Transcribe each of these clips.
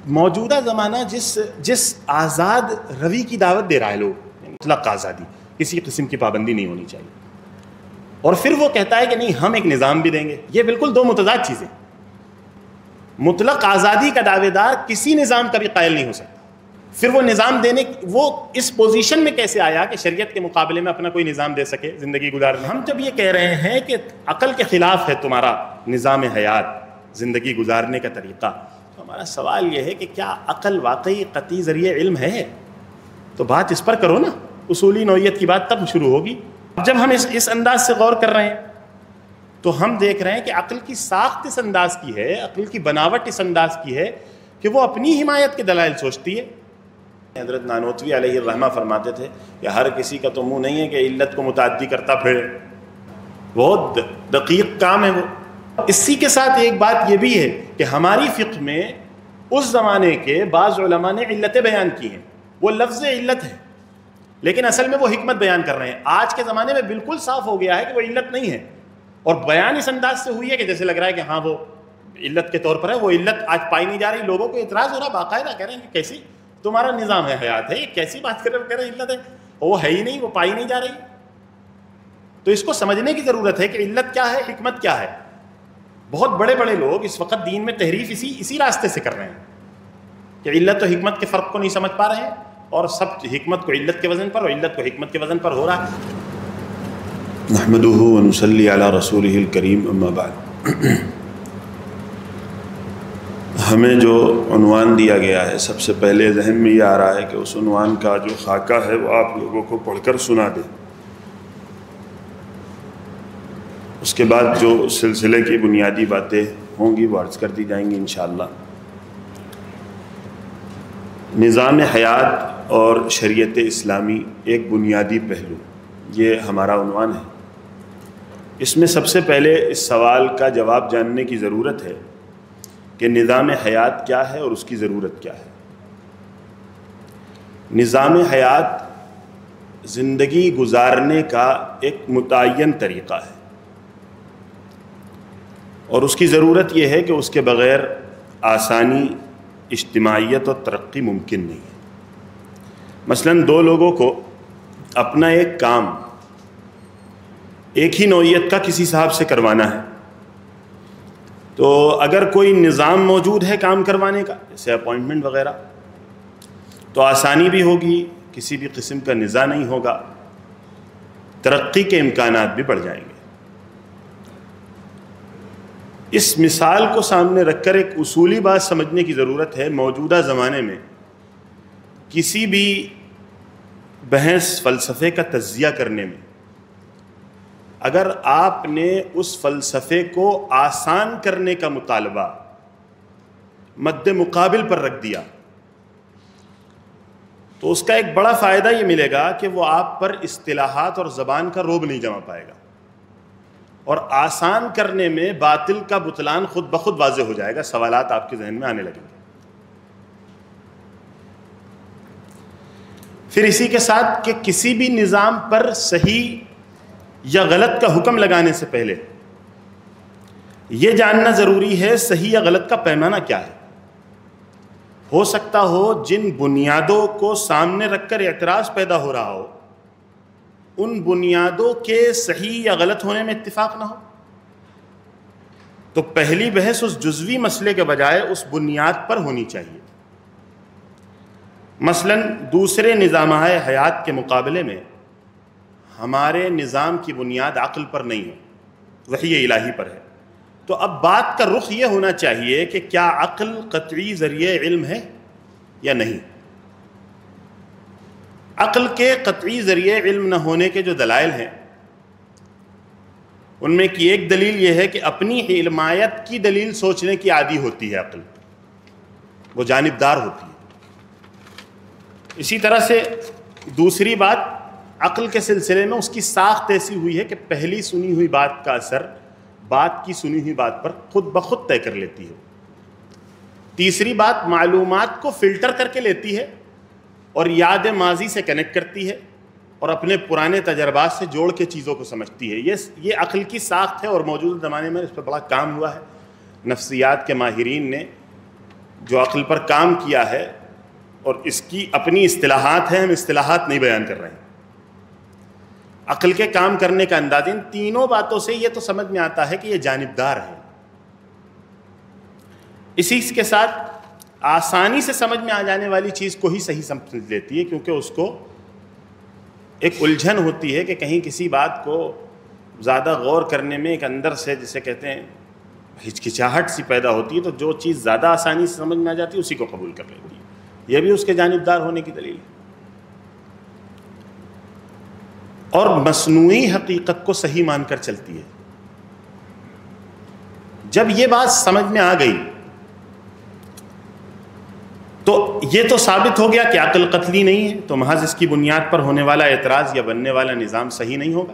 موجودہ زمانہ جس آزاد روی کی دعوت دے رہا ہے لوگ، مطلق آزادی، کسی قسم کی پابندی نہیں ہونی چاہیے، اور پھر وہ کہتا ہے کہ نہیں ہم ایک نظام بھی دیں گے، یہ بالکل دو متضاد چیزیں۔ مطلق آزادی کا دعوے دار کسی نظام کا بھی قائل نہیں ہو سکتا، پھر وہ نظام دینے وہ اس پوزیشن میں کیسے آیا کہ شریعت کے مقابلے میں اپنا کوئی نظام دے سکے زندگی گزارنے؟ ہم جب یہ کہہ رہے ہیں کہ عقل کے خلاف ہے تمہارا نظام حیات، زندگی گزارنے کا طریقہ، تو ہمارا سوال یہ ہے کہ کیا عقل واقعی قطعی ذریعہ علم ہے؟ تو بات اس پر کرو نا، اصولی نوعیت کی بات تب شروع ہوگی۔ اب جب ہم اس انداز سے غور کر رہے ہیں تو ہم دیکھ رہے ہیں کہ عقل کی ساخت اس انداز کی ہے، عقل کی بناوٹ اس انداز کی ہے کہ وہ اپنی حمایت کے دلائل سوچتی ہے۔ حضرت نانوتوی علیہ الرحمہ فرماتے تھے کہ ہر کسی کا تو منہ نہیں ہے کہ علت کو متعدی کرتا پھرے، بہت دقیق کام ہے وہ۔ اسی کے ساتھ ایک بات یہ بھی ہے کہ ہماری فقہ میں اس زمانے کے بعض علماء نے علتیں بیان کی ہیں، وہ لفظ علت ہے لیکن اصل میں وہ حکمت بیان کر رہے ہیں۔ آج کے زمانے میں بالکل صاف ہو گیا ہے کہ وہ علت نہیں ہے، اور بیان اس انداز سے ہوئی ہے کہ جیسے لگ رہا ہے کہ ہاں وہ علت کے طور پر ہے، وہ علت آج پائی نہیں جا رہی۔ لوگوں کو اعتراض ہو رہا، باقاعدہ کہہ رہے ہیں کہ کیسی تمہارا نظام ہے حیات ہے، یہ کیسی بات کر رہے ہیں علت ہے، وہ ہے ہی نہیں، وہ پائی نہیں جا رہی۔ تو اس کو سمجھنے کی ضرورت ہے کہ علت کیا ہے، حکمت کیا ہے۔ بہت بڑے بڑے لوگ اس وقت دین میں تحریف اسی راستے سے کر رہے ہیں کہ علت و حکمت کے فرق کو نہیں سمجھ پا رہے ہیں، اور سب حکمت کو علت کے وزن پر اور علت کو حکمت کے وزن پر ہو رہا ہے۔ نحمدہ ونصلی علی رسولہ الکریم، اما بعد۔ ہمیں جو عنوان دیا گیا ہے، سب سے پہلے ذہن میں یہ آ رہا ہے کہ اس عنوان کا جو خاکہ ہے وہ آپ لوگوں کو پڑھ کر سنا دیں، اس کے بعد جو سلسلے کی بنیادی باتیں ہوں گی وہ عرض کر دی جائیں گی انشاءاللہ۔ نظام حیات اور شریعت اسلامی ایک بنیادی پہلو، یہ ہمارا عنوان ہے۔ اس میں سب سے پہلے اس سوال کا جواب جاننے کی ضرورت ہے کہ نظام حیات کیا ہے اور اس کی ضرورت کیا ہے۔ نظام حیات زندگی گزارنے کا ایک متعین طریقہ ہے، اور اس کی ضرورت یہ ہے کہ اس کے بغیر آسانی، اجتماعیت اور ترقی ممکن نہیں ہے۔ مثلاً دو لوگوں کو اپنا ایک کام ایک ہی نوعیت کا کسی صاحب سے کروانا ہے، تو اگر کوئی نظام موجود ہے کام کروانے کا، جیسے اپوائنٹمنٹ وغیرہ، تو آسانی بھی ہوگی، کسی بھی قسم کا نزاع نہیں ہوگا، ترقی کے امکانات بھی بڑھ جائیں گے۔ اس مثال کو سامنے رکھ کر ایک اصولی بات سمجھنے کی ضرورت ہے۔ موجودہ زمانے میں کسی بھی بحث فلسفے کا تجزیہ کرنے میں اگر آپ نے اس فلسفے کو آسان کرنے کا مطالبہ مد مقابل پر رکھ دیا تو اس کا ایک بڑا فائدہ یہ ملے گا کہ وہ آپ پر اصطلاحات اور زبان کا رعب نہیں جما پائے گا، اور آسان کرنے میں باطل کا بطلان خود بخود واضح ہو جائے گا، سوالات آپ کے ذہن میں آنے لگیں گے۔ پھر اسی کے ساتھ کہ کسی بھی نظام پر صحیح یا غلط کا حکم لگانے سے پہلے یہ جاننا ضروری ہے صحیح یا غلط کا پیمانہ کیا ہے۔ ہو سکتا ہو جن بنیادوں کو سامنے رکھ کر اعتراض پیدا ہو رہا ہو، ان بنیادوں کے صحیح یا غلط ہونے میں اتفاق نہ ہو، تو پہلی بحث اس جزوی مسئلے کے بجائے اس بنیاد پر ہونی چاہیے۔ مثلاً دوسرے نظام حیات کے مقابلے میں ہمارے نظام کی بنیاد عقل پر نہیں ہے، وحی الہی پر ہے، تو اب بات کا رخ یہ ہونا چاہیے کہ کیا عقل قطعی ذریعہ علم ہے یا نہیں۔ عقل کے قطعی ذریعہ علم نہ ہونے کے جو دلائل ہیں ان میں کی ایک دلیل یہ ہے کہ اپنی حمایت کی دلیل سوچنے کی عادی ہوتی ہے عقل، وہ جانبدار ہوتی ہے۔ اسی طرح سے دوسری بات، عقل کے سلسلے میں اس کی ساخت ایسی ہوئی ہے کہ پہلی سنی ہوئی بات کا اثر بعد کی سنی ہوئی بات پر خود بخود طے کر لیتی ہے۔ تیسری بات، معلومات کو فلٹر کر کے لیتی ہے اور یاد ماضی سے کنیکٹ کرتی ہے اور اپنے پرانے تجربات سے جوڑ کے چیزوں کو سمجھتی ہے۔ یہ عقل کی ساخت ہے، اور موجودہ زمانے میں اس پہ بڑا کام ہوا ہے۔ نفسیات کے ماہرین نے جو عقل پر کام کیا ہے، اور اس کی اپنی اصطلاحات ہیں، ہم اصطلاحات نہیں بیان کر رہے ہیں، عقل کے کام کرنے کا انداز، ان تینوں باتوں سے یہ تو سمجھ میں آتا ہے کہ یہ جانبدار ہے۔ اسی کے ساتھ آسانی سے سمجھ میں آ جانے والی چیز کو ہی صحیح سمجھ لیتی ہے، کیونکہ اس کو ایک الجھن ہوتی ہے کہ کہیں کسی بات کو زیادہ غور کرنے میں ایک اندر سے جسے کہتے ہیں ہچکچاہٹ سی پیدا ہوتی ہے، تو جو چیز زیادہ آسانی سے سمجھ میں آ جاتی ہے اسی کو قبول کر لیتی ہے۔ یہ بھی اس کے جانبدار ہونے کی دلیل ہے۔ اور مصنوعی حقیقت کو صحیح مان کر چلتی ہے۔ جب یہ بات سمجھ میں آ گئی تو یہ تو ثابت ہو گیا کہ عقل قتلی نہیں ہے، تو محض اس کی بنیاد پر ہونے والا اعتراض یا بننے والا نظام صحیح نہیں ہوگا۔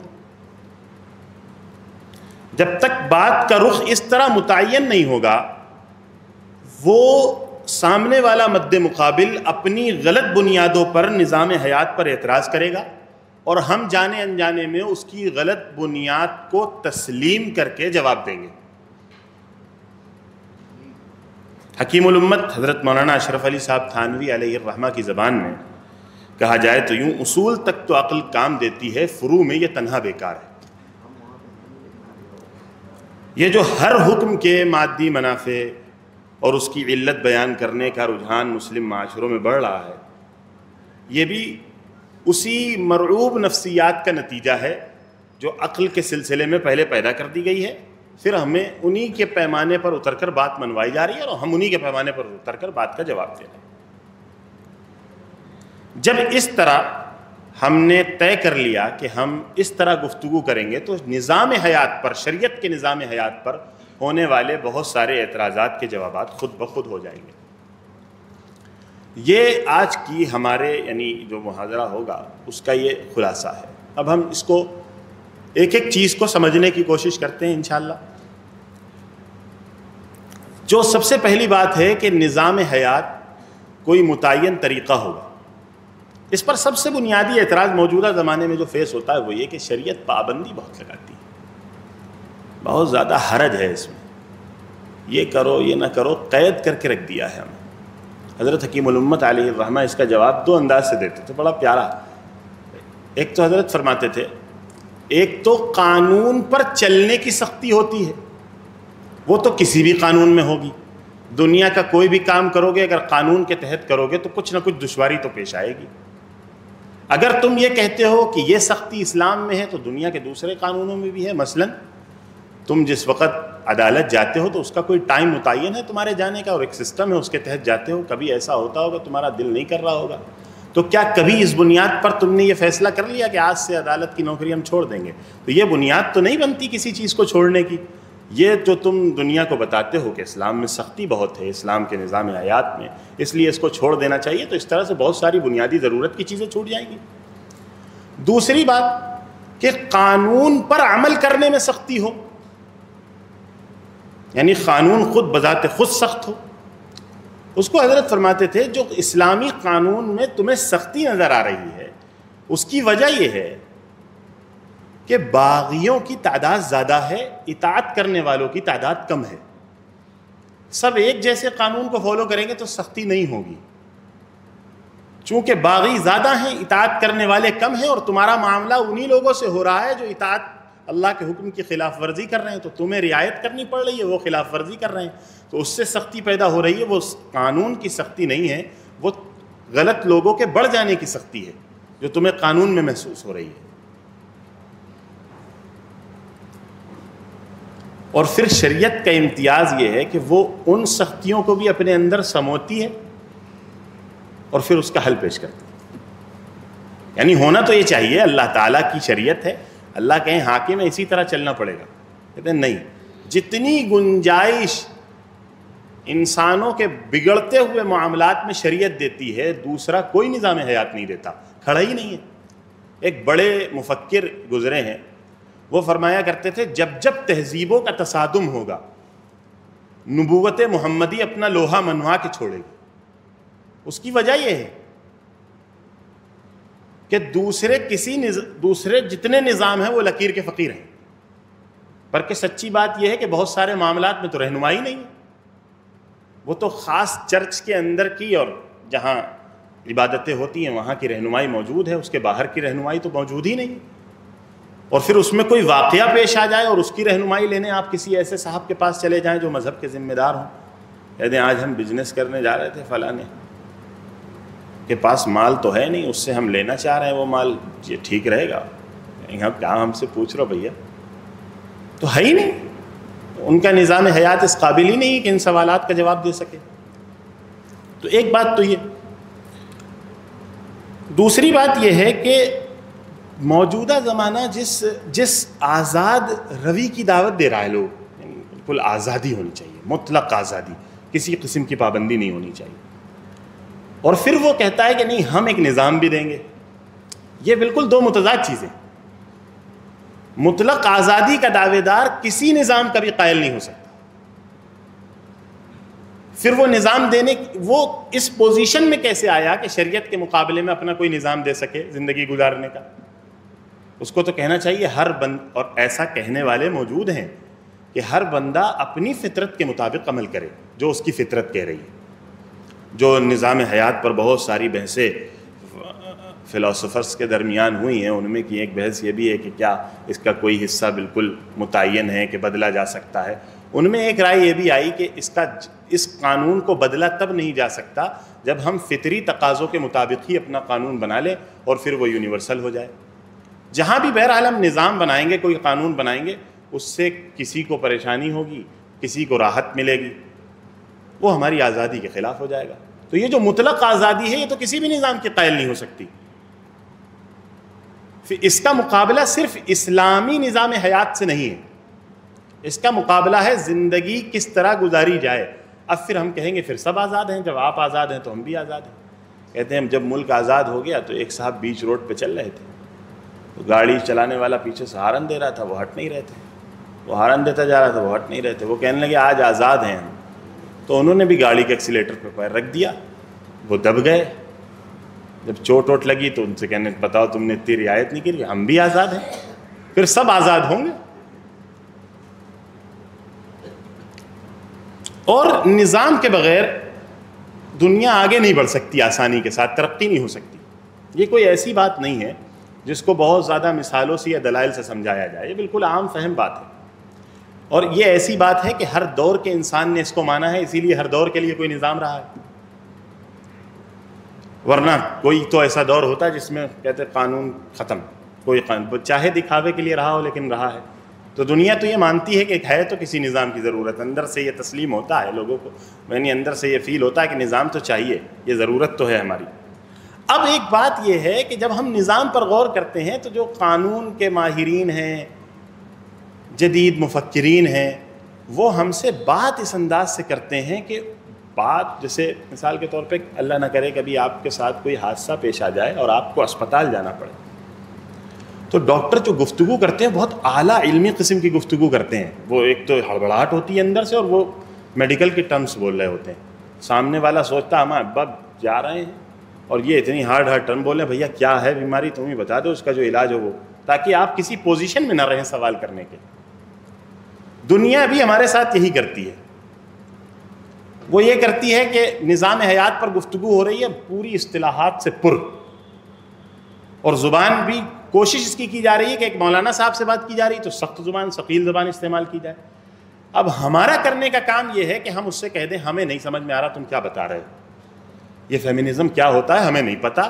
جب تک بات کا رخ اس طرح متعین نہیں ہوگا، وہ سامنے والا مد مقابل اپنی غلط بنیادوں پر نظام حیات پر اعتراض کرے گا، اور ہم جانے انجانے میں اس کی غلط بنیاد کو تسلیم کر کے جواب دیں گے۔ حکیم الامت حضرت مولانا اشرف علی صاحب تھانوی علیہ الرحمہ کی زبان میں کہا جائے تو یوں، اصول تک تو عقل کام دیتی ہے، فروع میں یہ تنہا بیکار ہے۔ یہ جو ہر حکم کے مادی منافع اور اس کی علت بیان کرنے کا رجحان مسلم معاشروں میں بڑھ رہا ہے، یہ بھی اسی مرعوب نفسیات کا نتیجہ ہے جو عقل کے سلسلے میں پہلے پیدا کر دی گئی ہے، پھر ہمیں انہی کے پیمانے پر اتر کر بات منوائی جا رہی ہے، اور ہم انہی کے پیمانے پر اتر کر بات کا جواب دے رہے ہیں۔ جب اس طرح ہم نے طے کر لیا کہ ہم اس طرح گفتگو کریں گے، تو نظام حیات پر، شریعت کے نظام حیات پر ہونے والے بہت سارے اعتراضات کے جوابات خود بخود ہو جائیں گے۔ یہ آج کی ہمارے یعنی جو محاضرہ ہوگا اس کا یہ خلاصہ ہے۔ اب ہم اس کو ایک ایک چیز کو سمجھنے کی کوشش کرتے ہیں انشاءاللہ۔ جو سب سے پہلی بات ہے کہ نظام حیات کوئی متعین طریقہ ہوگا۔ اس پر سب سے بنیادی اعتراض موجودہ زمانے میں جو فیس ہوتا ہے وہ یہ کہ شریعت پابندی بہت لگاتی ہے، بہت زیادہ حرج ہے اس میں، یہ کرو یہ نہ کرو، قید کر کے رکھ دیا ہے ہمیں۔ حضرت حکیم الامت علیہ الرحمہ اس کا جواب دو انداز سے دیتے تھے، بڑا پیارا۔ ایک تو حضرت فرماتے تھے، ایک تو قانون پر چلنے کی سختی ہوتی ہے، وہ تو کسی بھی قانون میں ہوگی۔ دنیا کا کوئی بھی کام کرو گے اگر قانون کے تحت کرو گے تو کچھ نہ کچھ دشواری تو پیش آئے گی۔ اگر تم یہ کہتے ہو کہ یہ سختی اسلام میں ہے تو دنیا کے دوسرے قانونوں میں بھی ہے۔ مثلا تم جس وقت عدالت جاتے ہو تو اس کا کوئی ٹائم متعین ہے تمہارے جانے کا، اور ایک سسٹم ہے، اس کے تحت جاتے ہو۔ کبھی ایسا ہوتا ہوگا تمہارا دل نہیں کر رہا ہوگا، تو کیا کبھی اس بنیاد پر تم نے یہ فیصلہ کر لیا کہ آج سے عدالت کی نوکری ہم چھوڑ دیں گے؟ تو یہ بنیاد تو نہیں بنتی کسی چیز کو چھوڑنے کی۔ یہ جو تم دنیا کو بتاتے ہو کہ اسلام میں سختی بہت ہے، اسلام کے نظام حیات میں، اس لیے اس کو چھوڑ دینا چاہیے، تو اس طرح سے بہت ساری بنیادی ضرورت کی چیزیں چھوٹ جائیں گی۔ دوسری بات کہ قانون پر عمل کرنے میں سختی ہو، یعنی قانون خود بذات خود سخت ہو۔ اس کو حضرت فرماتے تھے جو اسلامی قانون میں تمہیں سختی نظر آ رہی ہے، اس کی وجہ یہ ہے کہ باغیوں کی تعداد زیادہ ہے، اطاعت کرنے والوں کی تعداد کم ہے۔ سب ایک جیسے قانون کو فالو کریں گے تو سختی نہیں ہوگی۔ چونکہ باغی زیادہ ہیں، اطاعت کرنے والے کم ہیں، اور تمہارا معاملہ انہی لوگوں سے ہو رہا ہے جو اطاعت اللہ کے حکم کی خلاف ورزی کر رہے ہیں، تو تمہیں رعایت کرنی پڑ رہی ہے، وہ خلاف ورزی کر رہے ہیں، تو اس سے سختی پیدا ہو رہی ہے۔ وہ قانون کی سختی نہیں ہے، وہ غلط لوگوں کے بڑھ جانے کی سختی ہے جو تمہیں قانون میں محسوس ہو رہی ہے۔ اور پھر شریعت کا امتیاز یہ ہے کہ وہ ان سختیوں کو بھی اپنے اندر سموتی ہے اور پھر اس کا حل پیش کرتی ہے۔ یعنی ہونا تو یہ چاہیے، اللہ تعالیٰ کی شریعت ہے، اللہ کہیں حاکم ہے، اسی طرح چلنا پڑے گا۔ کہتے ہیں نہیں، جتنی گنجائش انسانوں کے بگڑتے ہوئے معاملات میں شریعت دیتی ہے، دوسرا کوئی نظام حیات نہیں دیتا، کھڑا ہی نہیں ہے۔ ایک بڑے مفکر گزرے ہیں، وہ فرمایا کرتے تھے جب جب تہذیبوں کا تصادم ہوگا، نبوت محمدی اپنا لوہا منوا کے چھوڑے گی۔ اس کی وجہ یہ ہے کہ دوسرے جتنے نظام ہیں وہ لکیر کے فقیر ہیں، پر کہ سچی بات یہ ہے کہ بہت سارے معاملات میں تو رہنمائی نہیں ہے۔ وہ تو خاص چرچ کے اندر کی اور جہاں عبادتیں ہوتی ہیں وہاں کی رہنمائی موجود ہے، اس کے باہر کی رہنمائی تو موجود ہی نہیں۔ اور پھر اس میں کوئی واقعہ پیش آ جائے اور اس کی رہنمائی لینے آپ کسی ایسے صاحب کے پاس چلے جائیں جو مذہب کے ذمہ دار ہوں، کہتے ہیں آج ہم بزنس کرنے جا رہے تھے، فلاں کے پاس مال تو ہے نہیں، اس سے ہم لینا چاہ رہے ہیں وہ مال، یہ ٹھیک رہے گا؟ کیا ہم سے پوچھ رہے ہو بھیا؟ تو ہے ہی نہیں، ان کا نظام حیات اس قابل ہی نہیں کہ ان سوالات کا جواب دے سکے۔ تو ایک بات تو یہ۔ دوسری بات یہ ہے کہ موجودہ زمانہ جس آزاد روی کی دعوت دے رہا ہے لوگ، یعنی بالکل آزادی ہونی چاہیے، مطلق آزادی، کسی قسم کی پابندی نہیں ہونی چاہیے، اور پھر وہ کہتا ہے کہ نہیں ہم ایک نظام بھی دیں گے، یہ بالکل دو متضاد چیزیں۔ مطلق آزادی کا دعوے دار کسی نظام کا بھی قائل نہیں ہو سکتا، پھر وہ نظام دینے وہ اس پوزیشن میں کیسے آیا کہ شریعت کے مقابلے میں اپنا کوئی نظام دے سکے زندگی گزارنے کا؟ اس کو تو کہنا چاہیے اور ایسا کہنے والے موجود ہیں کہ ہر بندہ اپنی فطرت کے مطابق عمل کرے جو اس کی فطرت کہہ رہی ہے۔ جو نظام حیات پر بہت ساری بحثیں فلاسفرز کے درمیان ہوئی ہیں، ان میں کی ایک بحث یہ بھی ہے کہ کیا اس کا کوئی حصہ بالکل متعین ہے کہ بدلا جا سکتا ہے۔ ان میں ایک رائے یہ بھی آئی کہ اس قانون کو بدلا تب نہیں جا سکتا جب ہم فطری تقاضوں کے مطابق ہی اپنا قانون بنا لیں اور پھر وہ یونیورسل ہو جائے۔ جہاں بھی بہرحال ہم نظام بنائیں گے، کوئی قانون بنائیں گے، اس سے کسی کو پریشانی ہوگی، کسی کو راحت ملے گی، وہ ہماری آزادی کے خلاف ہو جائے گا۔ تو یہ جو مطلق آزادی ہے یہ تو کسی بھی نظام کے قائل نہیں ہو سکتی۔ پھر اس کا مقابلہ صرف اسلامی نظام حیات سے نہیں ہے، اس کا مقابلہ ہے زندگی کس طرح گزاری جائے۔ اب پھر ہم کہیں گے پھر سب آزاد ہیں، جب آپ آزاد ہیں تو ہم بھی آزاد ہیں۔ کہتے ہیں جب ملک آزاد ہو گیا تو ایک صاحب بیچ روڈ پہ چل رہے تھے، تو گاڑی چلانے والا پیچھے سے ہارن دے رہا تھا، وہ ہٹ نہیں رہے تھے، وہ ہارن دیتا جا رہا تھا، وہ ہٹ نہیں رہے تھے۔ وہ کہنے لگے آج آزاد ہیں ہم، تو انہوں نے بھی گاڑی کے ایکسیلیٹر پہ پیر رکھ دیا، وہ دب گئے۔ جب چوٹ ووٹ لگی تو ان سے کہنے بتاؤ تم نے اتنی رعایت نہیں کی، ہم بھی آزاد ہیں، پھر سب آزاد ہوں گے۔ اور نظام کے بغیر دنیا آگے نہیں بڑھ سکتی، آسانی کے ساتھ ترقی نہیں ہو سکتی۔ یہ کوئی ایسی بات نہیں ہے جس کو بہت زیادہ مثالوں سے یا دلائل سے سمجھایا جائے، یہ بالکل عام فہم بات ہے، اور یہ ایسی بات ہے کہ ہر دور کے انسان نے اس کو مانا ہے، اسی لیے ہر دور کے لیے کوئی نظام رہا ہے۔ ورنہ کوئی تو ایسا دور ہوتا ہے جس میں کہتے قانون ختم، کوئی قانون چاہے دکھاوے کے لیے رہا ہو لیکن رہا ہے۔ تو دنیا تو یہ مانتی ہے کہ ہے تو کسی نظام کی ضرورت، اندر سے یہ تسلیم ہوتا ہے لوگوں کو، یعنی اندر سے یہ فیل ہوتا ہے کہ نظام تو چاہیے، یہ ضرورت تو ہے ہماری۔ اب ایک بات یہ ہے کہ جب ہم نظام پر غور کرتے ہیں تو جو قانون کے ماہرین ہیں، جدید مفکرین ہیں، وہ ہم سے بات اس انداز سے کرتے ہیں کہ بات جیسے مثال کے طور پہ اللہ نہ کرے کبھی آپ کے ساتھ کوئی حادثہ پیش آ جائے اور آپ کو اسپتال جانا پڑے، تو ڈاکٹر جو گفتگو کرتے ہیں بہت اعلیٰ علمی قسم کی گفتگو کرتے ہیں۔ وہ ایک تو ہڑبڑاہٹ ہوتی ہے اندر سے، اور وہ میڈیکل کے ٹرمز بول رہے ہوتے ہیں، سامنے والا سوچتا ہم ابا جا رہے ہیں اور یہ اتنی ہارڈ ٹرم بول رہے ہیں، بھیا کیا ہے بیماری تم ہی بتا دو، اس کا جو علاج ہو وہ، تاکہ آپ کسی پوزیشن میں نہ رہیں سوال کرنے کے۔ دنیا بھی ہمارے ساتھ یہی کرتی ہے، وہ یہ کرتی ہے کہ نظام حیات پر گفتگو ہو رہی ہے پوری اصطلاحات سے پر، اور زبان بھی کوشش اس کی جا رہی ہے کہ ایک مولانا صاحب سے بات کی جا رہی ہے تو سخت زبان، ثقیل زبان استعمال کی جائے۔ اب ہمارا کرنے کا کام یہ ہے کہ ہم اس سے کہہ دیں ہمیں نہیں سمجھ میں آ رہا تم کیا بتا رہے ہو، یہ فیمنزم کیا ہوتا ہے ہمیں نہیں پتہ،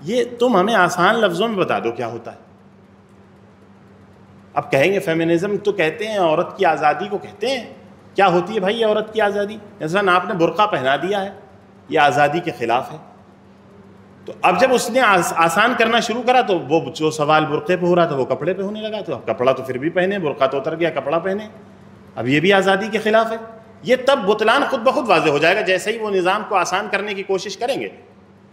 یہ تم ہمیں آسان لفظوں میں بتا دو کیا ہوتا ہے۔ اب کہیں گے فیمنزم تو کہتے ہیں عورت کی آزادی کو کہتے ہیں، کیا ہوتی ہے بھائی یہ عورت کی آزادی؟ مثلا آپ نے برقع پہنا دیا ہے، یہ آزادی کے خلاف ہے۔ تو اب جب اس نے آسان کرنا شروع کرا تو وہ جو سوال برقعے پہ ہو رہا تھا وہ کپڑے پہ ہونے لگا، تو اب کپڑا تو پھر بھی پہنے، برقع تو اتر گیا، کپڑا پہنے، اب یہ بھی آزادی کے خلاف ہے۔ یہ تب بطلان خود بخود واضح ہو جائے گا، جیسے ہی وہ نظام کو آسان کرنے کی کوشش کریں گے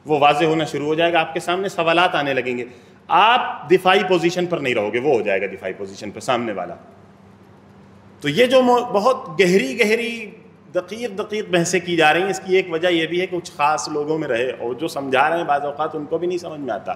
وہ واضح ہونا شروع ہو جائے گا، آپ کے سامنے سوالات آنے لگیں گے، آپ دفاعی پوزیشن پر نہیں رہو گے، وہ ہو جائے گا دفاعی پوزیشن پہ سامنے والا۔ تو یہ جو بہت گہری دقیق بحثیں کی جا رہی ہیں، اس کی ایک وجہ یہ بھی ہے کہ کچھ خاص لوگوں میں رہے، اور جو سمجھا رہے ہیں بعض اوقات ان کو بھی نہیں سمجھ میں آتا،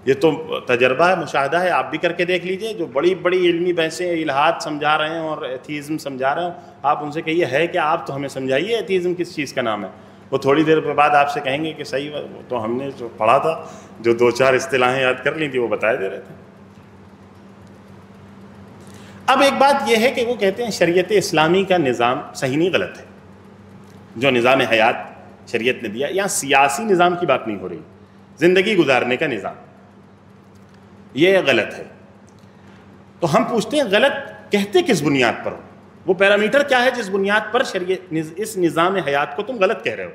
یہ تو تجربہ ہے، مشاہدہ ہے، آپ بھی کر کے دیکھ لیجئے. جو بڑی بڑی علمی بحثیں الہاد سمجھا رہے ہیں اور ایتھیزم سمجھا رہے ہیں، آپ ان سے کہیے ہے کہ آپ تو ہمیں سمجھائیے ایتھیزم کس چیز کا نام ہے. وہ تھوڑی دیر کے بعد آپ سے کہیں گے کہ صحیح تو ہم نے جو پڑھا تھا، جو 2-4 اصطلاحیں یاد کر لی تھی وہ بتائے دے رہے تھے. اب ایک بات یہ ہے کہ وہ کہتے ہیں شریعت اسلامی کا نظام صحیح نہیں، غلط ہے. جو نظام حیات شریعت نے دیا، یہاں سیاسی نظام کی بات نہیں ہو رہی، زندگی گزارنے کا نظام، یہ غلط ہے. تو ہم پوچھتے ہیں غلط کہتے کس بنیاد پر ہو؟ وہ پیرامیٹر کیا ہے جس بنیاد پر اس نظام حیات کو تم غلط کہہ رہے ہو؟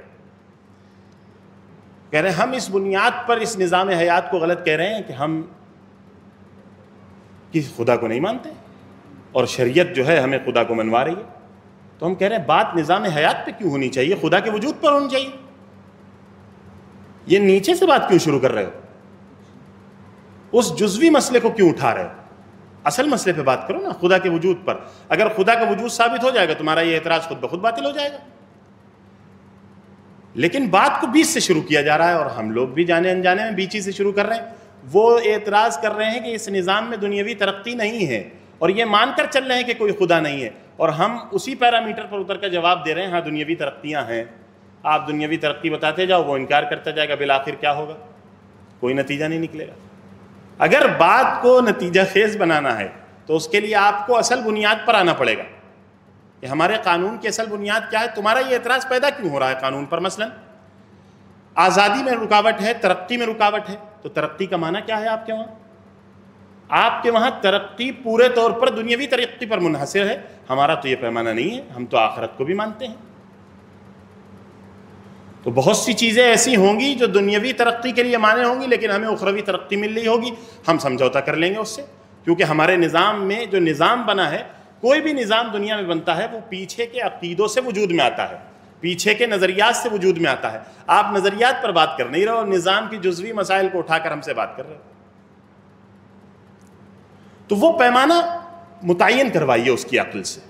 کہہ رہے ہیں ہم اس بنیاد پر اس نظام حیات کو غلط کہہ رہے ہیں کہ ہم کسی خدا کو نہیں مانتے اور شریعت جو ہے ہمیں خدا کو منوا رہی ہے. تو ہم کہہ رہے ہیں بات نظام حیات پہ کیوں ہونی چاہیے؟ خدا کے وجود پر ہونی چاہیے. یہ نیچے سے بات کیوں شروع کر رہے ہو؟ اس جزوی مسئلے کو کیوں اٹھا رہے ہو؟ اصل مسئلے پہ بات کرو نا، خدا کے وجود پر. اگر خدا کا وجود ثابت ہو جائے گا تمہارا یہ اعتراض خود بخود باطل ہو جائے گا. لیکن بات کو بیچ سے شروع کیا جا رہا ہے، اور ہم لوگ بھی جانے انجانے میں بیچ ہی سے شروع کر رہے ہیں. وہ اعتراض کر رہے ہیں کہ اس نظام میں دنیاوی ترقی نہیں ہے، اور یہ مان کر چل رہے ہیں کہ کوئی خدا نہیں ہے، اور ہم اسی پیرامیٹر پر اتر کر جواب دے رہے ہیں ہاں دنیاوی ترقیاں ہیں. آپ دنیاوی ترقی بتاتے جاؤ، وہ انکار کرتا جائے گا، بالآخر کیا ہوگا؟ کوئی نتیجہ نہیں نکلے گا. اگر بات کو نتیجہ خیز بنانا ہے تو اس کے لیے آپ کو اصل بنیاد پر آنا پڑے گا کہ ہمارے قانون کی اصل بنیاد کیا ہے. تمہارا یہ اعتراض پیدا کیوں ہو رہا ہے قانون پر؟ مثلا آزادی میں رکاوٹ ہے، ترقی میں رکاوٹ ہے، تو ترقی کا معنی کیا ہے آپ کے وہاں؟ آپ کے وہاں ترقی پورے طور پر دنیاوی ترقی پر منحصر ہے. ہمارا تو یہ پیمانہ نہیں ہے، ہم تو آخرت کو بھی مانتے ہیں. تو بہت سی چیزیں ایسی ہوں گی جو دنیاوی ترقی کے لیے مانے ہوں گی، لیکن ہمیں اخروی ترقی مل رہی ہوگی، ہم سمجھوتا کر لیں گے اس سے. کیونکہ ہمارے نظام میں جو نظام بنا ہے، کوئی بھی نظام دنیا میں بنتا ہے وہ پیچھے کے عقیدوں سے وجود میں آتا ہے، پیچھے کے نظریات سے وجود میں آتا ہے. آپ نظریات پر بات کر نہیں رہے اور نظام کی جزوی مسائل کو اٹھا کر ہم سے بات کر رہے ہو. تو وہ پیمانہ متعین کروائیے اس کی عقل سے،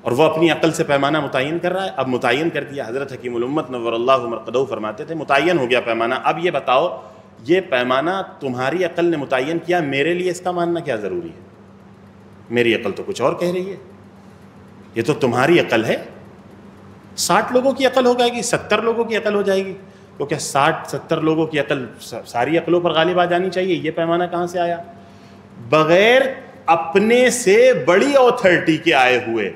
اور وہ اپنی عقل سے پیمانہ متعین کر رہا ہے. اب متعین کر دیا. حضرت حکیم الامت نور اللہ مرقدہ فرماتے تھے متعین ہو گیا پیمانہ. اب یہ بتاؤ یہ پیمانہ تمہاری عقل نے متعین کیا، میرے لیے اس کا ماننا کیا ضروری ہے؟ میری عقل تو کچھ اور کہہ رہی ہے. یہ تو تمہاری عقل ہے. 60 لوگوں کی عقل ہو جائے گی، 70 لوگوں کی عقل ہو جائے گی، تو کیا 60-70 لوگوں کی عقل ساری عقلوں پر غالب آ جانی چاہیے؟ یہ پیمانہ کہاں سے آیا؟ بغیر اپنے سے بڑی اتھارٹی کے آئے ہوئے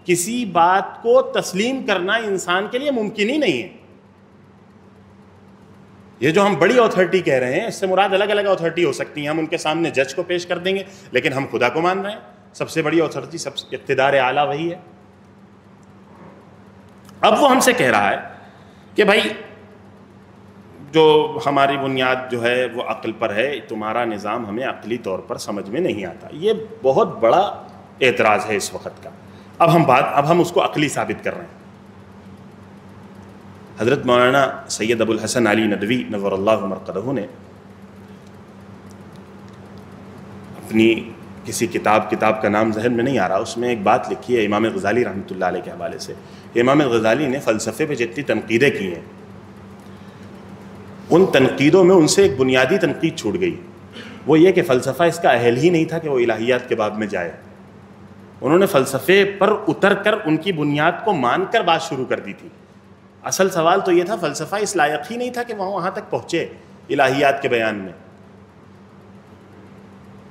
کسی بات کو تسلیم کرنا انسان کے لیے ممکن ہی نہیں ہے. یہ جو ہم بڑی اتھارٹی کہہ رہے ہیں، اس سے مراد الگ الگ اتھارٹی ہو سکتی ہیں. ہم ان کے سامنے جج کو پیش کر دیں گے، لیکن ہم خدا کو مان رہے ہیں. سب سے بڑی اتھارٹی، سب سے اقتدار اعلیٰ وہی ہے. اب وہ ہم سے کہہ رہا ہے کہ بھائی جو ہماری بنیاد جو ہے وہ عقل پر ہے، تمہارا نظام ہمیں عقلی طور پر سمجھ میں نہیں آتا. یہ بہت بڑا اعتراض ہے اس وقت کا. اب ہم اس کو عقلی ثابت کر رہے ہیں. حضرت مولانا سید ابو الحسن علی ندوی نور اللہ مرقدہ نے اپنی کسی کتاب کا نام ذہن میں نہیں آ رہا، اس میں ایک بات لکھی ہے امام غزالی رحمۃ اللہ علیہ کے حوالے سے. امام غزالی نے فلسفے پہ جتنی تنقیدیں کی ہیں، ان تنقیدوں میں ان سے ایک بنیادی تنقید چھوٹ گئی. وہ یہ کہ فلسفہ اس کا اہل ہی نہیں تھا کہ وہ الہیات کے باب میں جائے. انہوں نے فلسفے پر اتر کر ان کی بنیاد کو مان کر بات شروع کر دی تھی. اصل سوال تو یہ تھا فلسفہ اس لائق ہی نہیں تھا کہ وہاں تک پہنچے الہیات کے بیان میں.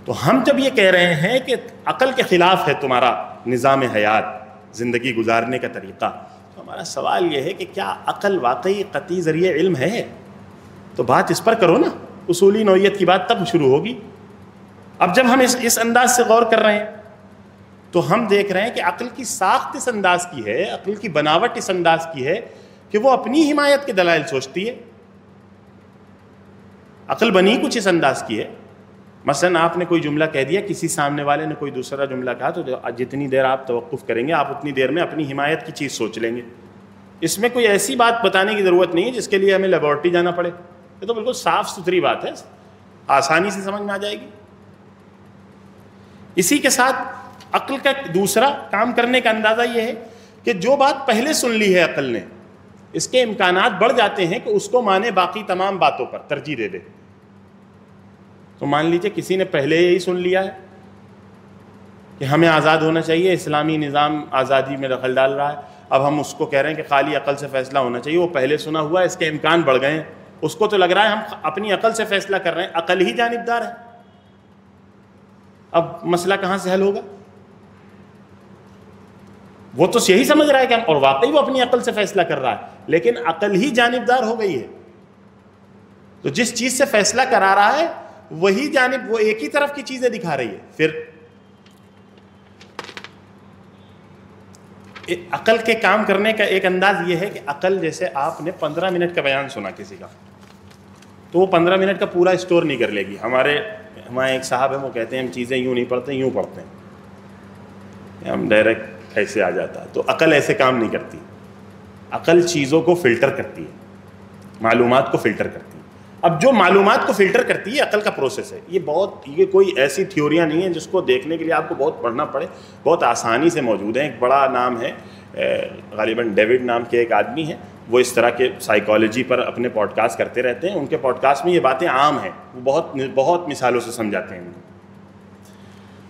تو ہم جب یہ کہہ رہے ہیں کہ عقل کے خلاف ہے تمہارا نظام حیات، زندگی گزارنے کا طریقہ، تو ہمارا سوال یہ ہے کہ کیا عقل واقعی قطعی ذریعہ علم ہے؟ تو بات اس پر کرو نا. اصولی نوعیت کی بات تب شروع ہوگی. اب جب ہم اس انداز سے غور کر رہے ہیں تو ہم دیکھ رہے ہیں کہ عقل کی ساخت اس انداز کی ہے، عقل کی بناوٹ اس انداز کی ہے کہ وہ اپنی حمایت کے دلائل سوچتی ہے. عقل بنی کچھ اس انداز کی ہے. مثلا آپ نے کوئی جملہ کہہ دیا، کسی سامنے والے نے کوئی دوسرا جملہ کہا، تو جتنی دیر آپ توقف کریں گے آپ اتنی دیر میں اپنی حمایت کی چیز سوچ لیں گے. اس میں کوئی ایسی بات بتانے کی ضرورت نہیں ہے جس کے لیے ہمیں لیبارٹری جانا پڑے. یہ تو بالکل صاف ستھری بات ہے، آسانی سے سمجھ میں آ جائے گی. اسی کے ساتھ عقل کا دوسرا کام کرنے کا اندازہ یہ ہے کہ جو بات پہلے سن لی ہے عقل نے، اس کے امکانات بڑھ جاتے ہیں کہ اس کو مانے باقی تمام باتوں پر، ترجیح دے دے. تو مان لیجئے کسی نے پہلے یہی سن لیا ہے کہ ہمیں آزاد ہونا چاہیے، اسلامی نظام آزادی میں دخل ڈال رہا ہے، اب ہم اس کو کہہ رہے ہیں کہ خالی عقل سے فیصلہ ہونا چاہیے. وہ پہلے سنا ہوا ہے، اس کے امکان بڑھ گئے ہیں، اس کو تو لگ رہا ہے ہم اپنی عقل سے فیصلہ کر رہے ہیں، عقل ہی جانبدار ہے. اب مسئلہ کہاں سے حل ہوگا؟ وہ تو یہی سمجھ رہا ہے کہ اور واقعی وہ اپنی عقل سے فیصلہ کر رہا ہے، لیکن عقل ہی جانبدار ہو گئی ہے. تو جس چیز سے فیصلہ کرا رہا ہے وہی جانب، وہ ایک ہی طرف کی چیزیں دکھا رہی ہے. پھر عقل کے کام کرنے کا ایک انداز یہ ہے کہ عقل، جیسے آپ نے 15 منٹ کا بیان سنا کسی کا، تو وہ 15 منٹ کا پورا اسٹور نہیں کر لے گی. ہمارے ایک صاحب ہیں، وہ کہتے ہیں ہم چیزیں یوں نہیں پڑھتے، یوں پڑھتے ہیں، ہم ڈائریکٹ ایسے آ جاتا ہے. تو عقل ایسے کام نہیں کرتی. عقل چیزوں کو فلٹر کرتی ہے، معلومات کو فلٹر کرتی ہے. اب جو معلومات کو فلٹر کرتی ہے عقل کا پروسیس ہے. یہ کوئی ایسی تھیوریاں نہیں ہیں جس کو دیکھنے کے لیے آپ کو بہت پڑھنا پڑے، بہت آسانی سے موجود ہیں. ایک بڑا نام ہے، غالباً ڈیوڈ نام کے ایک آدمی ہیں، وہ اس طرح کے سائیکالوجی پر اپنے پوڈ کاسٹ کرتے رہتے ہیں. ان کے پوڈ کاسٹ میں یہ باتیں عام ہیں، وہ بہت مثالوں سے سمجھاتے ہیں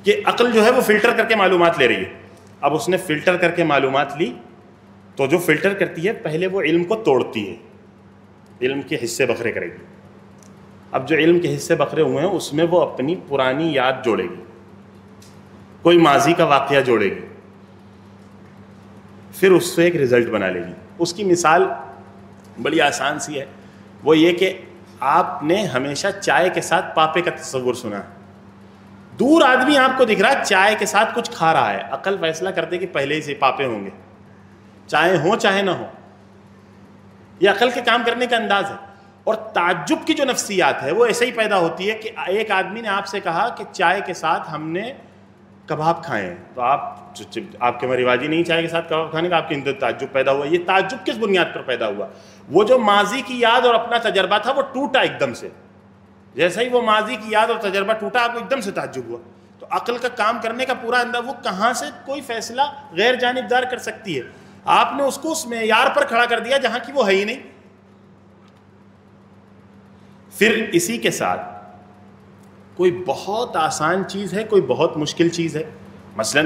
کہ عقل جو ہے وہ فلٹر کر کے معلومات لے رہی ہے. اب اس نے فلٹر کر کے معلومات لی، تو جو فلٹر کرتی ہے پہلے وہ علم کو توڑتی ہے، علم کے حصے بکھرے کرے گی. اب جو علم کے حصے بکھرے ہوئے ہیں اس میں وہ اپنی پرانی یاد جوڑے گی، کوئی ماضی کا واقعہ جوڑے گی، پھر اس سے ایک رزلٹ بنا لے گی. اس کی مثال بڑی آسان سی ہے، وہ یہ کہ آپ نے ہمیشہ چائے کے ساتھ پاپے کا تصور سنا ہے. دور آدمی آپ کو دکھ رہا ہے چائے کے ساتھ کچھ کھا رہا ہے، عقل فیصلہ کرتے کہ پہلے ہی سے پاپے ہوں گے، چائے ہوں چاہے نہ ہو. یہ عقل کے کام کرنے کا انداز ہے. اور تعجب کی جو نفسیات ہے وہ ایسے ہی پیدا ہوتی ہے کہ ایک آدمی نے آپ سے کہا کہ چائے کے ساتھ ہم نے کباب کھائے ہیں، تو آپ کے میں رواجی نہیں چائے کے ساتھ کباب کھانے کا، آپ کے اندر تعجب پیدا ہوا. یہ تعجب کس بنیاد پر پیدا ہوا؟ وہ جو ماضی کی یاد اور اپنا تجربہ تھا وہ ٹوٹا ایک دم سے. جیسے ہی وہ ماضی کی یاد اور تجربہ ٹوٹا، آپ کو ایک دم سے تعجب ہوا. تو عقل کا کام کرنے کا پورا انداز، وہ کہاں سے کوئی فیصلہ غیر جانبدار کر سکتی ہے؟ آپ نے اس کو اس معیار پر کھڑا کر دیا جہاں کی وہ ہے ہی نہیں. پھر اسی کے ساتھ کوئی بہت آسان چیز ہے، کوئی بہت مشکل چیز ہے. مثلا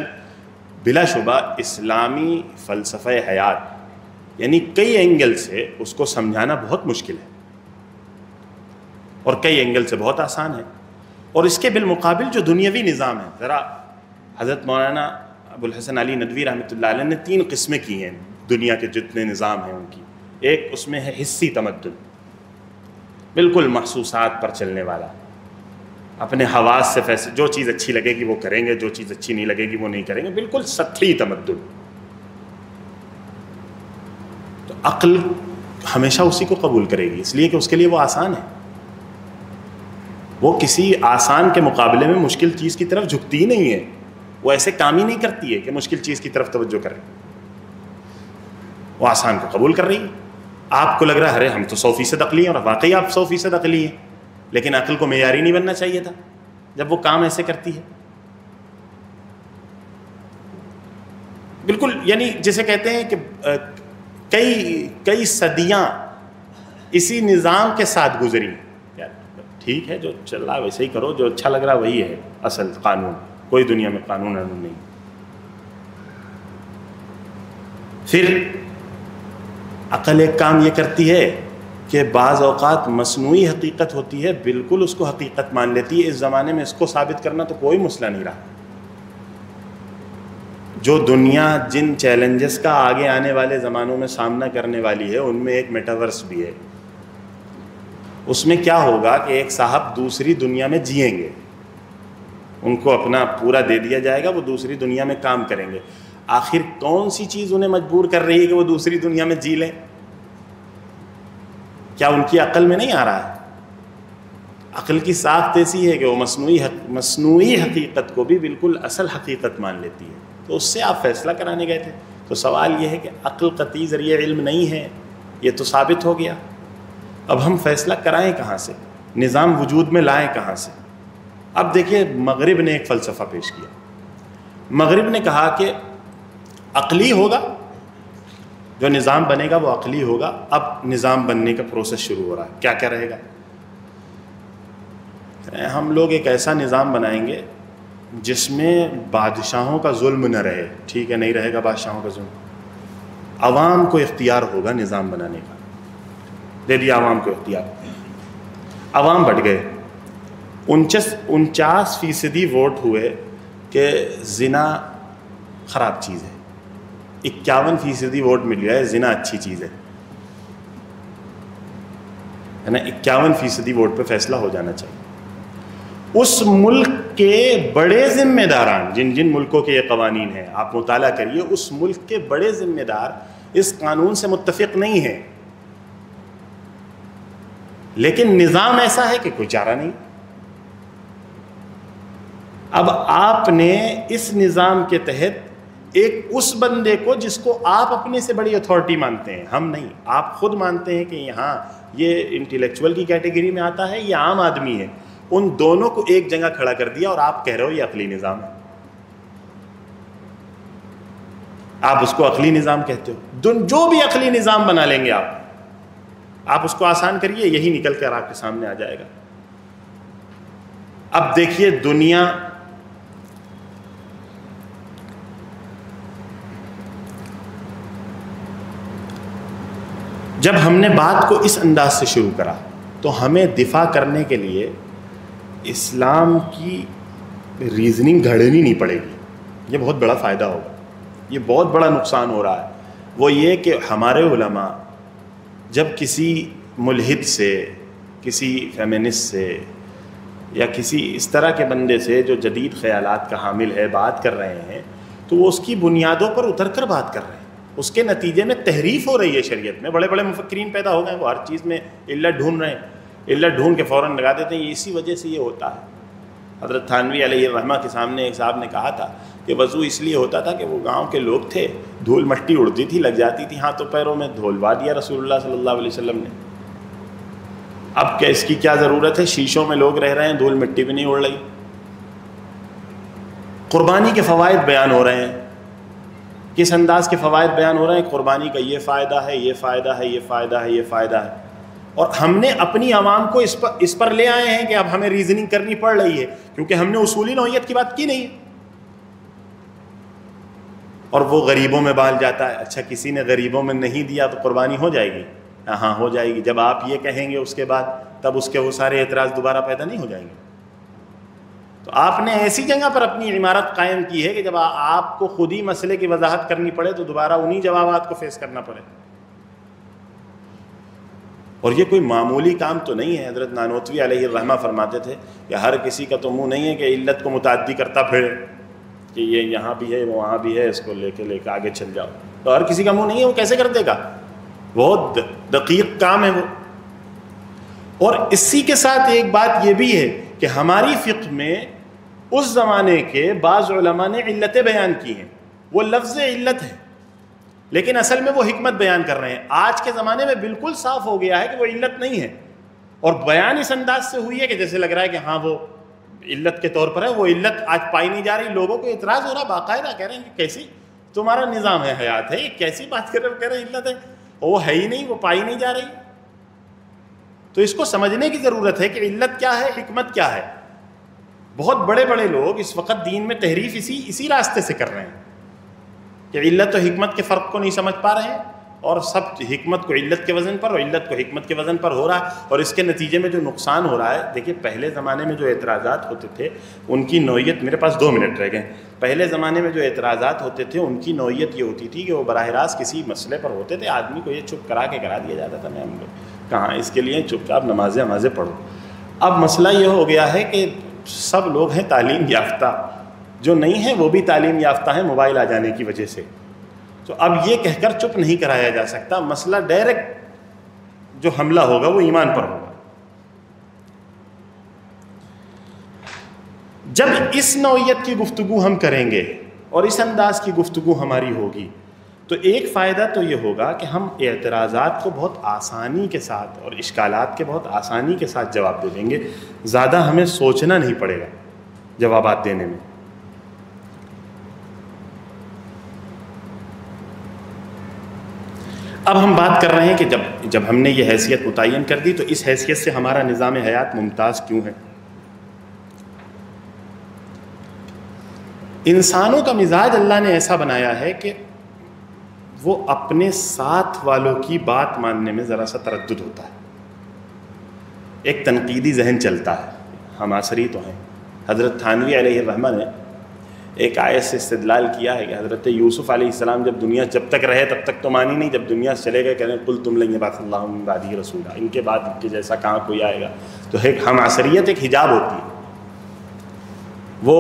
بلا شبہ اسلامی فلسفہ حیات، یعنی کئی اینگل سے اس کو سمجھانا بہت مشکل ہے اور کئی اینگل سے بہت آسان ہے. اور اس کے بالمقابل جو دنیاوی نظام ہے، ذرا حضرت مولانا ابو الحسن علی ندوی رحمۃ اللہ علیہ نے 3 قسمیں کی ہیں دنیا کے جتنے نظام ہیں ان کی. ایک اس میں ہے حسی تمدن، بالکل محسوسات پر چلنے والا، اپنے حواس سے فیصلے، جو چیز اچھی لگے گی وہ کریں گے، جو چیز اچھی نہیں لگے گی وہ نہیں کریں گے، بالکل سطحی تمدن. تو عقل ہمیشہ اسی کو قبول کرے گی، اس لیے کہ اس کے لیے وہ آسان ہے. وہ کسی آسان کے مقابلے میں مشکل چیز کی طرف جھکتی ہی نہیں ہے، وہ ایسے کام ہی نہیں کرتی ہے کہ مشکل چیز کی طرف توجہ کرے، وہ آسان کو قبول کر رہی ہے. آپ کو لگ رہا ہے ارے ہم تو 100% عقلی ہیں، اور واقعی آپ 100% عقلی ہیں، لیکن عقل کو معیاری نہیں بننا چاہیے تھا جب وہ کام ایسے کرتی ہے. بالکل، یعنی جسے کہتے ہیں کہ کئی صدیاں اسی نظام کے ساتھ گزری. ٹھیک ہے، جو چل رہا ہے ویسے ہی کرو، جو اچھا لگ رہا ہے وہی ہے اصل قانون، کوئی دنیا میں قانون نہیں. پھر عقل ایک کام یہ کرتی ہے کہ بعض اوقات مصنوعی حقیقت ہوتی ہے، بالکل اس کو حقیقت مان لیتی ہے. اس زمانے میں اس کو ثابت کرنا تو کوئی مسئلہ نہیں رہا. جو دنیا جن چیلنجز کا آگے آنے والے زمانوں میں سامنا کرنے والی ہے، ان میں ایک میٹاورس بھی ہے. اس میں کیا ہوگا کہ ایک صاحب دوسری دنیا میں جئیں گے، ان کو اپنا پورا دے دیا جائے گا، وہ دوسری دنیا میں کام کریں گے. آخر کون سی چیز انہیں مجبور کر رہی ہے کہ وہ دوسری دنیا میں جی لیں؟ کیا ان کی عقل میں نہیں آ رہا ہے؟ عقل کی ساخت ایسی ہے کہ وہ مصنوعی حقیقت کو بھی بالکل اصل حقیقت مان لیتی ہے. تو اس سے آپ فیصلہ کرانے گئے تھے. تو سوال یہ ہے کہ عقل قطعی ذریعہ علم نہیں ہے، یہ تو ثابت ہو گیا. اب ہم فیصلہ کرائیں کہاں سے؟ نظام وجود میں لائیں کہاں سے؟ اب دیکھیے، مغرب نے ایک فلسفہ پیش کیا. مغرب نے کہا کہ عقلی ہوگا جو نظام بنے گا وہ عقلی ہوگا. اب نظام بننے کا پروسیس شروع ہو رہا ہے. کیا کیا رہے گا؟ ہم لوگ ایک ایسا نظام بنائیں گے جس میں بادشاہوں کا ظلم نہ رہے. ٹھیک ہے, نہیں رہے گا بادشاہوں کا ظلم. عوام کو اختیار ہوگا نظام بنانے کا. دے دیا عوام کو اختیار. عوام بٹ گئے. 49% ووٹ ہوئے کہ زنا خراب چیز ہے. 51% ووٹ مل گیا ہے زنا اچھی چیز ہے نا. 51% ووٹ پہ فیصلہ ہو جانا چاہیے. اس ملک کے بڑے ذمہ داران, جن ملکوں کے یہ قوانین ہیں, آپ مطالعہ کریے, اس ملک کے بڑے ذمہ دار اس قانون سے متفق نہیں ہیں, لیکن نظام ایسا ہے کہ کوئی چارہ نہیں. اب آپ نے اس نظام کے تحت ایک اس بندے کو جس کو آپ اپنے سے بڑی اتھارٹی مانتے ہیں, ہم نہیں, آپ خود مانتے ہیں کہ یہاں یہ انٹیلیکچوئل کی کیٹیگری میں آتا ہے, یہ عام آدمی ہے, ان دونوں کو ایک جگہ کھڑا کر دیا اور آپ کہہ رہے ہو یہ عقلی نظام ہے. آپ اس کو عقلی نظام کہتے ہو. جو بھی عقلی نظام بنا لیں گے آپ اس کو آسان کریے, یہی نکل کر آپ کے سامنے آ جائے گا. اب دیکھیے دنیا جب ہم نے بات کو اس انداز سے شروع کرا تو ہمیں دفاع کرنے کے لیے اسلام کی ریزننگ گھڑنی نہیں پڑے گی. یہ بہت بڑا فائدہ ہوگا. یہ بہت بڑا نقصان ہو رہا ہے وہ یہ کہ ہمارے علماء جب کسی ملحد سے, کسی فیمنسٹ سے, یا کسی اس طرح کے بندے سے جو جدید خیالات کا حامل ہے بات کر رہے ہیں, تو وہ اس کی بنیادوں پر اتر کر بات کر رہے ہیں. اس کے نتیجے میں تحریف ہو رہی ہے شریعت میں. بڑے بڑے مفکرین پیدا ہو گئے, وہ ہر چیز میں علت ڈھونڈ رہے ہیں, علت ڈھونڈ کے فوراً لگا دیتے ہیں. یہ اسی وجہ سے یہ ہوتا ہے. حضرت تھانوی علیہ الرحمہ کے سامنے ایک صاحب نے کہا تھا کہ وضو اس لیے ہوتا تھا کہ وہ گاؤں کے لوگ تھے, دھول مٹی اڑتی تھی, لگ جاتی تھی ہاتھوں پیروں میں, دھولوا دیا رسول اللہ صلی اللہ علیہ وسلم نے. اب کیا اس کی کیا ضرورت ہے؟ شیشوں میں لوگ رہ رہے ہیں, دھول مٹی بھی نہیں اڑ رہی. قربانی کے فوائد بیان ہو رہے ہیں. کس انداز کے فوائد بیان ہو رہے ہیں؟ قربانی کا یہ فائدہ ہے, یہ فائدہ ہے, یہ فائدہ ہے, یہ فائدہ ہے. اور ہم نے اپنی عوام کو اس پر لے آئے ہیں کہ اب ہمیں ریزننگ کرنی پڑ رہی ہے, کیونکہ ہم نے اصولی نوعیت کی بات کی نہیں. اور وہ غریبوں میں بال جاتا ہے. اچھا کسی نے غریبوں میں نہیں دیا تو قربانی ہو جائے گی؟ ہاں ہو جائے گی. جب آپ یہ کہیں گے اس کے بعد تب اس کے وہ سارے اعتراض دوبارہ پیدا نہیں ہو جائیں گے. تو آپ نے ایسی جگہ پر اپنی عمارت قائم کی ہے کہ جب آپ کو خود ہی مسئلے کی وضاحت کرنی پڑے تو دوبارہ انہی جوابات کو فیس کرنا پڑے. اور یہ کوئی معمولی کام تو نہیں ہے. حضرت نانوتوی علیہ الرحمہ فرماتے تھے کہ ہر کسی کا تو منہ نہیں ہے کہ علت کو متعدی کرتا پھرے, کہ یہ یہاں بھی ہے وہ وہاں بھی ہے, اس کو لے کے آگے چل جاؤ. تو ہر کسی کا منہ نہیں ہے, وہ کیسے کر دے گا؟ بہت دقیق کام ہے وہ. اور اسی کے ساتھ ایک بات یہ بھی ہے کہ ہماری فقہ میں اس زمانے کے بعض علماء نے علتیں بیان کی ہیں. وہ لفظ علت ہے لیکن اصل میں وہ حکمت بیان کر رہے ہیں. آج کے زمانے میں بالکل صاف ہو گیا ہے کہ وہ علت نہیں ہے, اور بیان اس انداز سے ہوئی ہے کہ جیسے لگ رہا ہے کہ ہاں وہ علت کے طور پر ہے. وہ علت آج پائی نہیں جا رہی. لوگوں کو اعتراض ہو رہا, باقاعدہ کہہ رہے ہیں کہ کیسی تمہارا نظام ہے حیات ہے, کیسی بات کر رہے ہیں علت ہے, وہ ہے ہی نہیں, وہ پائی نہیں جا رہی. تو اس کو سمجھنے کی ضرورت ہے کہ علت کیا ہے, حکمت کیا ہے. بہت بڑے بڑے لوگ اس وقت دین میں تحریف اسی راستے سے کر رہے ہیں کہ علت و حکمت کے فرق کو نہیں سمجھ پا رہے ہیں, اور سب حکمت کو علت کے وزن پر اور علت کو حکمت کے وزن پر ہو رہا ہے. اور اس کے نتیجے میں جو نقصان ہو رہا ہے, دیکھیے پہلے زمانے میں جو اعتراضات ہوتے تھے ان کی نوعیت, میرے پاس 2 منٹ رہ گئے. پہلے زمانے میں جو اعتراضات ہوتے تھے ان کی نوعیت یہ ہوتی تھی کہ وہ براہ راست کسی مسئلے پر ہوتے تھے, آدمی کو یہ چپ کرا دیا جاتا تھا. میں ہم لوگ کہاں اس کے لیے چپ چاپ نمازیں پڑھو. اب مسئلہ یہ ہو گیا ہے کہ سب لوگ ہیں تعلیم یافتہ, جو نہیں ہیں وہ بھی تعلیم یافتہ ہیں موبائل آ جانے کی وجہ سے. تو اب یہ کہہ کر چپ نہیں کرایا جا سکتا. مسئلہ ڈائریکٹ جو حملہ ہوگا وہ ایمان پر ہوگا. جب اس نوعیت کی گفتگو ہم کریں گے اور اس انداز کی گفتگو ہماری ہوگی تو ایک فائدہ تو یہ ہوگا کہ ہم اعتراضات کو بہت آسانی کے ساتھ اور اشکالات کے بہت آسانی کے ساتھ جواب دے دیں گے. زیادہ ہمیں سوچنا نہیں پڑے گا جوابات دینے میں. اب ہم بات کر رہے ہیں کہ جب ہم نے یہ حیثیت متعین کر دی تو اس حیثیت سے ہمارا نظام حیات ممتاز کیوں ہے؟ انسانوں کا مزاج اللہ نے ایسا بنایا ہے کہ وہ اپنے ساتھ والوں کی بات ماننے میں ذرا سا تردد ہوتا ہے، ایک تنقیدی ذہن چلتا ہے. ہم عصری تو ہیں. حضرت تھانوی علیہ الرحمہ نے ایک آیت سے استدلال کیا ہے کہ حضرت یوسف علیہ السلام جب تک رہے تب تک تو مانی نہیں، جب دنیا سے چلے گئے کہنے قل تم لن یبعث اللہ من بعدہ رسولا، ان کے بعد کے جیسا کہاں کوئی آئے گا. تو ایک ہم عصریت ایک حجاب ہوتی ہے، وہ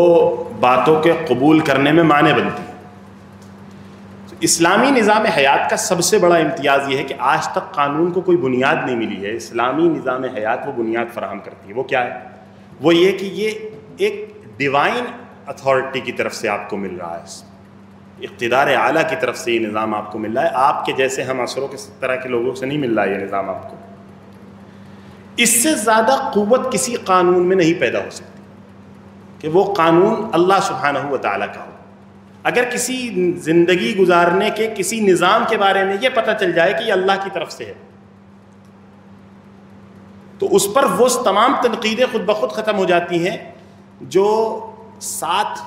باتوں کے قبول کرنے میں مانع بنتی ہے. اسلامی نظام حیات کا سب سے بڑا امتیاز یہ ہے کہ آج تک قانون کو کوئی بنیاد نہیں ملی ہے. اسلامی نظام حیات وہ بنیاد فراہم کرتی ہے. وہ کیا ہے؟ وہ یہ کہ یہ ایک ڈیوائن اتھارٹی کی طرف سے آپ کو مل رہا ہے، اقتدار اعلیٰ کی طرف سے یہ نظام آپ کو مل رہا ہے. آپ کے جیسے ہم عصروں کے طرح کے لوگوں سے نہیں مل رہا ہے یہ نظام آپ کو. اس سے زیادہ قوت کسی قانون میں نہیں پیدا ہو سکتی کہ وہ قانون اللہ سبحانہ و تعالیٰ کا ہو. اگر کسی زندگی گزارنے کے کسی نظام کے بارے میں یہ پتہ چل جائے کہ یہ اللہ کی طرف سے ہے تو اس پر وہ تمام تنقیدیں خود بخود ختم ہو جاتی ہیں جو ساتھ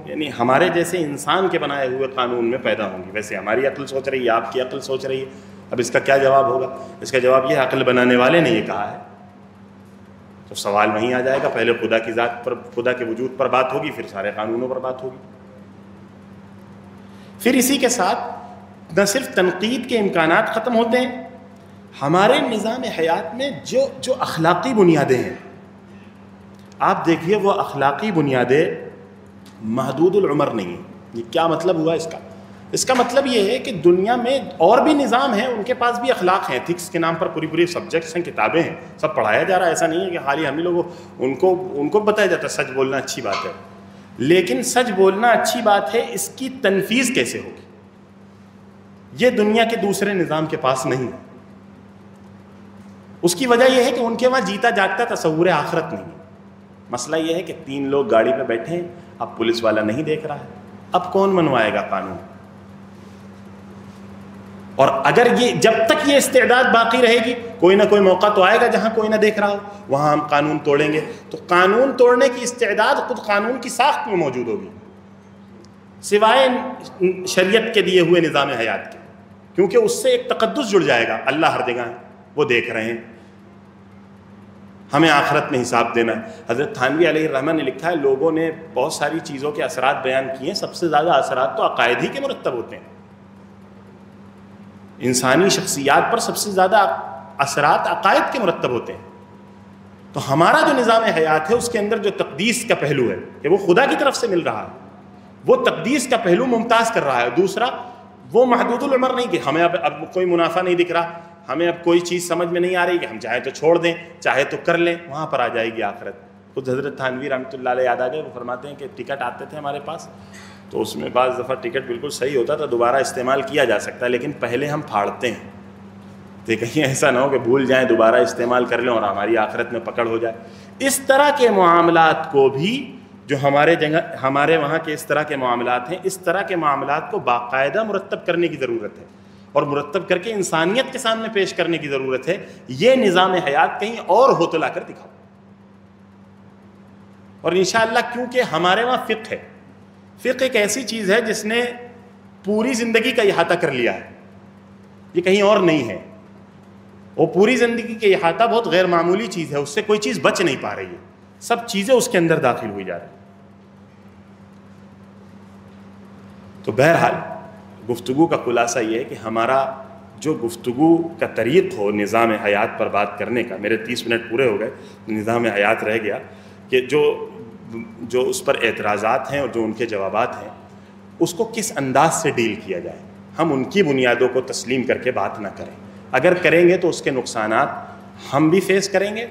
یعنی ہمارے جیسے انسان کے بنائے ہوئے قانون میں پیدا ہوں گی. ویسے ہماری عقل سوچ رہی ہے، آپ کی عقل سوچ رہی ہے. اب اس کا کیا جواب ہوگا؟ اس کا جواب یہ ہے عقل بنانے والے نے یہ کہا ہے. تو سوال وہیں آ جائے گا، پہلے خدا کی ذات پر، خدا کے وجود پر بات ہوگی، پھر سارے قانونوں پر بات ہوگی. پھر اسی کے ساتھ نہ صرف تنقید کے امکانات ختم ہوتے ہیں، ہمارے نظام حیات میں جو اخلاقی بنیادیں ہیں، آپ دیکھیے وہ اخلاقی بنیادیں محدود العمر نہیں ہیں. یہ کیا مطلب ہوا اس کا؟ اس کا مطلب یہ ہے کہ دنیا میں اور بھی نظام ہیں، ان کے پاس بھی اخلاق ہیں. ایتھکس کے نام پر پوری سبجیکٹس ہیں، کتابیں ہیں، سب پڑھایا جا رہا ہے. ایسا نہیں ہے کہ خالی ہم ہی لوگوں ان کو بتایا جاتا ہے سچ بولنا اچھی بات ہے. لیکن سچ بولنا اچھی بات ہے، اس کی تنفیذ کیسے ہوگی؟ یہ دنیا کے دوسرے نظام کے پاس نہیں ہے. اس کی وجہ یہ ہے کہ ان کے وہاں جیتا جاگتا تصور آخرت نہیں ہے. مسئلہ یہ ہے کہ 3 لوگ گاڑی پہ بیٹھے ہیں، اب پولیس والا نہیں دیکھ رہا ہے، اب کون منوائے گا قانون؟ اور اگر جب تک یہ استعداد باقی رہے گی، کوئی نہ کوئی موقع تو آئے گا جہاں کوئی نہ دیکھ رہا ہو، وہاں ہم قانون توڑیں گے. تو قانون توڑنے کی استعداد خود قانون کی ساخت میں موجود ہوگی، سوائے شریعت کے دیے ہوئے نظام حیات کے، کیونکہ اس سے ایک تقدس جڑ جائے گا. اللہ ہر جگہ ہے، وہ دیکھ رہے ہیں، ہمیں آخرت میں حساب دینا ہے. حضرت تھانوی علیہ الرحمہ نے لکھا ہے لوگوں نے بہت ساری چیزوں کے اثرات بیان کیے ہیں، سب سے زیادہ اثرات تو عقائد ہی کے مرتب ہوتے ہیں. انسانی شخصیات پر سب سے زیادہ اثرات عقائد کے مرتب ہوتے ہیں. تو ہمارا جو نظام حیات ہے اس کے اندر جو تقدیس کا پہلو ہے کہ وہ خدا کی طرف سے مل رہا ہے، وہ تقدیس کا پہلو ممتاز کر رہا ہے. دوسرا وہ محدود العمر نہیں کہ ہمیں اب کوئی منافع نہیں دکھ رہا، ہمیں اب کوئی چیز سمجھ میں نہیں آ رہی کہ ہم چاہے تو چھوڑ دیں چاہے تو کر لیں، وہاں پر آ جائے گی آخرت. خود حضرت تھانوی رحمۃ اللہ علیہ یاد آ گئے، وہ فرماتے ہیں کہ ٹکٹ آتے تھے ہمارے پاس تو اس میں بعض دفعہ ٹکٹ بالکل صحیح ہوتا تھا، دوبارہ استعمال کیا جا سکتا ہے، لیکن پہلے ہم پھاڑتے ہیں تو کہیں ایسا نہ ہو کہ بھول جائیں، دوبارہ استعمال کر لیں اور ہماری آخرت میں پکڑ ہو جائے. اس طرح کے معاملات کو بھی جو ہمارے وہاں کے اس طرح کے معاملات ہیں، اس طرح کے معاملات کو باقاعدہ مرتب کرنے کی ضرورت ہے اور مرتب کر کے انسانیت کے سامنے پیش کرنے کی ضرورت ہے. یہ نظام حیات کہیں اور ہو تو لا کر دکھاؤ. اور انشاءاللہ کیونکہ ہمارے وہاں فقہ ہے، فقہ ایک ایسی چیز ہے جس نے پوری زندگی کا احاطہ کر لیا ہے، یہ کہیں اور نہیں ہے. وہ پوری زندگی کا احاطہ بہت غیر معمولی چیز ہے، اس سے کوئی چیز بچ نہیں پا رہی ہے، سب چیزیں اس کے اندر داخل ہوئی جا رہی ہیں. تو بہرحال گفتگو کا خلاصہ یہ ہے کہ ہمارا جو گفتگو کا طریق ہو نظام حیات پر بات کرنے کا، میرے 30 منٹ پورے ہو گئے، نظام حیات رہ گیا کہ جو اس پر اعتراضات ہیں اور جو ان کے جوابات ہیں اس کو کس انداز سے ڈیل کیا جائے. ہم ان کی بنیادوں کو تسلیم کر کے بات نہ کریں. اگر کریں گے تو اس کے نقصانات ہم بھی فیس کریں گے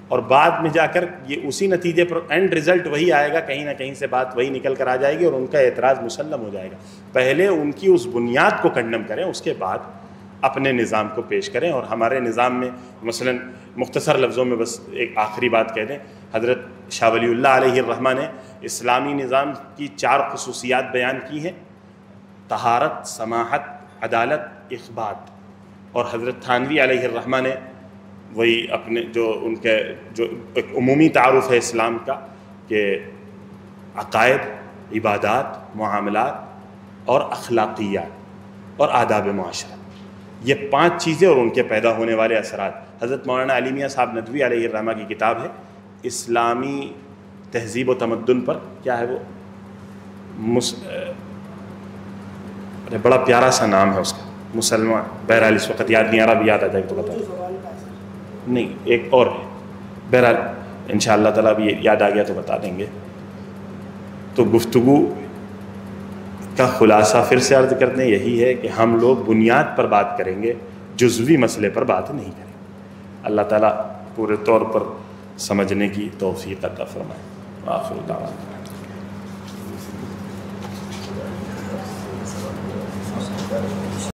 اور بعد میں جا کر یہ اسی نتیجے پر اینڈ رزلٹ وہی آئے گا، کہیں نہ کہیں سے بات وہی نکل کر آ جائے گی اور ان کا اعتراض مسلم ہو جائے گا. پہلے ان کی اس بنیاد کو کنڈم کریں، اس کے بعد اپنے نظام کو پیش کریں. اور ہمارے نظام میں مثلا مختصر لفظوں میں بس ایک آخری بات کہہ دیں، حضرت شاہ ولی اللہ علیہ الرحمہ نے اسلامی نظام کی 4 خصوصیات بیان کی ہیں: طہارت، سماحت، عدالت، اخبات. اور حضرت تھانوی علیہ الرحمہ نے وہی اپنے جو ان کے جو ایک عمومی تعارف ہے اسلام کا کہ عقائد، عبادات، معاملات اور اخلاقیات اور آداب معاشرہ، یہ 5 چیزیں اور ان کے پیدا ہونے والے اثرات۔ حضرت مولانا علی میاں صاحب ندوی علیہ الرحمہ کی کتاب ہے اسلامی تہذیب و تمدن پر، کیا ہے وہ بڑا پیارا سا نام ہے اس کا، مسلمان، بہرحال اس وقت یاد نہیں آ رہا، بھی یاد آ جائے تو بتا نہیں، ایک اور ہے، بہرحال انشاءاللہ تعالیٰ بھی یاد آ گیا تو بتا دیں گے۔ تو گفتگو کا خلاصہ پھر سے عرض کرتے ہیں یہی ہے کہ ہم لوگ بنیاد پر بات کریں گے، جزوی مسئلے پر بات نہیں کریں گے۔ اللہ تعالیٰ پورے طور پر سمجھنے کی توفیق عطا فرمائے۔ آخر دعوانا Thank you.